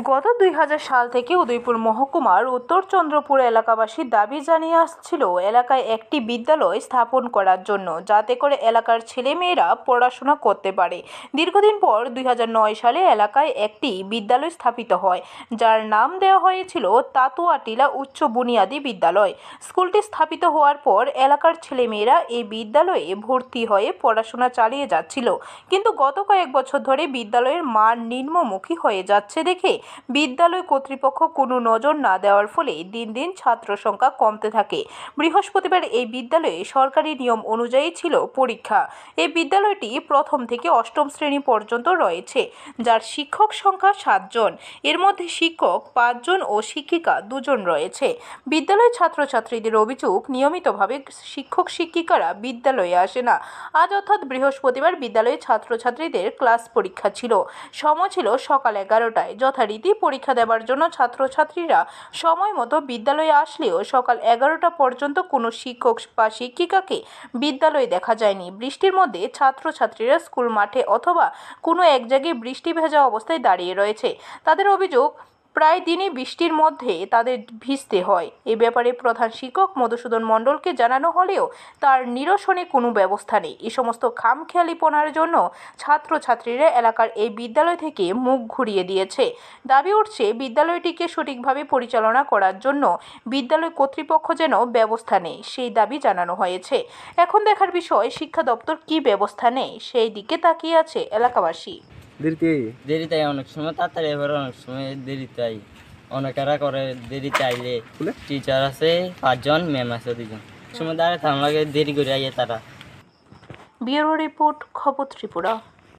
গত ২০০০ সাল থেকে উদয়পুর মহকুমার উত্তর চন্দ্রপুর এলাকাবাসী দাবি জানিয়ে আসছিল এলাকায় একটি বিদ্যালয় স্থাপন করার জন্য, যাতে করে এলাকার ছেলেমেয়েরা পড়াশোনা করতে পারে। দীর্ঘদিন পর ২০০৯ সালে এলাকায় একটি বিদ্যালয় স্থাপিত হয়, যার নাম দেওয়া হয়েছিল তাতুয়াটিলা উচ্চ বুনিয়াদী বিদ্যালয়। স্কুলটি স্থাপিত হওয়ার পর এলাকার ছেলেমেয়েরা এই বিদ্যালয়ে ভর্তি হয়ে পড়াশোনা চালিয়ে যাচ্ছিল, কিন্তু গত কয়েক বছর ধরে বিদ্যালয়ের মান নিম্নমুখী হয়ে যাচ্ছে দেখে বিদ্যালয় কর্তৃপক্ষ কোনো নজর না দেওয়ার ফলে দিন দিন ছাত্র সংখ্যা কমতে থাকে। বৃহস্পতিবার এই বিদ্যালয়ে সরকারি নিয়ম অনুযায়ী ছিল পরীক্ষা। এই বিদ্যালয়টি প্রথম থেকে অষ্টম শ্রেণী পর্যন্ত রয়েছে, যার শিক্ষক সংখ্যা 7 জন। এর মধ্যে শিক্ষক 5 জন ও শিক্ষিকা 2 জন রয়েছে। বিদ্যালয়ের ছাত্রছাত্রীদের অভিযোগ, নিয়মিতভাবে শিক্ষক শিক্ষিকারা বিদ্যালয়ে আসে না। আজ অর্থাৎ বৃহস্পতিবার বিদ্যালয়ের ছাত্রছাত্রীদের ক্লাস পরীক্ষা ছিল। সময় ছিল সকাল 11টায়। যথারীতি পরীক্ষা দেওয়ার জন্য ছাত্রছাত্রীরা সময় মতো বিদ্যালয়ে আসলেও সকাল 11টা পর্যন্ত কোনো শিক্ষক বা শিক্ষিকাকে বিদ্যালয়ে দেখা যায়নি। বৃষ্টির মধ্যে ছাত্রছাত্রীরা স্কুল মাঠে অথবা কোনো এক জায়গায় বৃষ্টি ভেজা অবস্থায় দাঁড়িয়ে রয়েছে। তাদের অভিযোগ, প্রায় দিনই বৃষ্টির মধ্যে তাদের ভিজতে হয়। এ ব্যাপারে প্রধান শিক্ষক মধুসূদন মণ্ডলকে জানানো হলেও তার নিরসনে কোনো ব্যবস্থা নেই। এই সমস্ত খামখেয়ালিপনার জন্য ছাত্রছাত্রীরা এলাকার এই বিদ্যালয় থেকে মুখ ঘুরিয়ে দিয়েছে। দাবি উঠছে, বিদ্যালয়টিকে সঠিকভাবে পরিচালনা করার জন্য বিদ্যালয় কর্তৃপক্ষ যেন ব্যবস্থা নেয়, সেই দাবি জানানো হয়েছে। এখন দেখার বিষয় শিক্ষা দপ্তর কী ব্যবস্থা নেয়, সেই দিকে তাকিয়ে আছে এলাকাবাসী। দেরিতে অনেক সময় তাড়াতাড়ি, এবার অনেক সময় দেরিতে অনেকেরা করে দেরিতে আইলে টিচার আছে 5 জন, ম্যাম আছে 2 জন। সময় দাঁড়াতে লাগে, দেরি করে আইয়ে তারা। ব্যুরো রিপোর্ট, খবর ত্রিপুরা।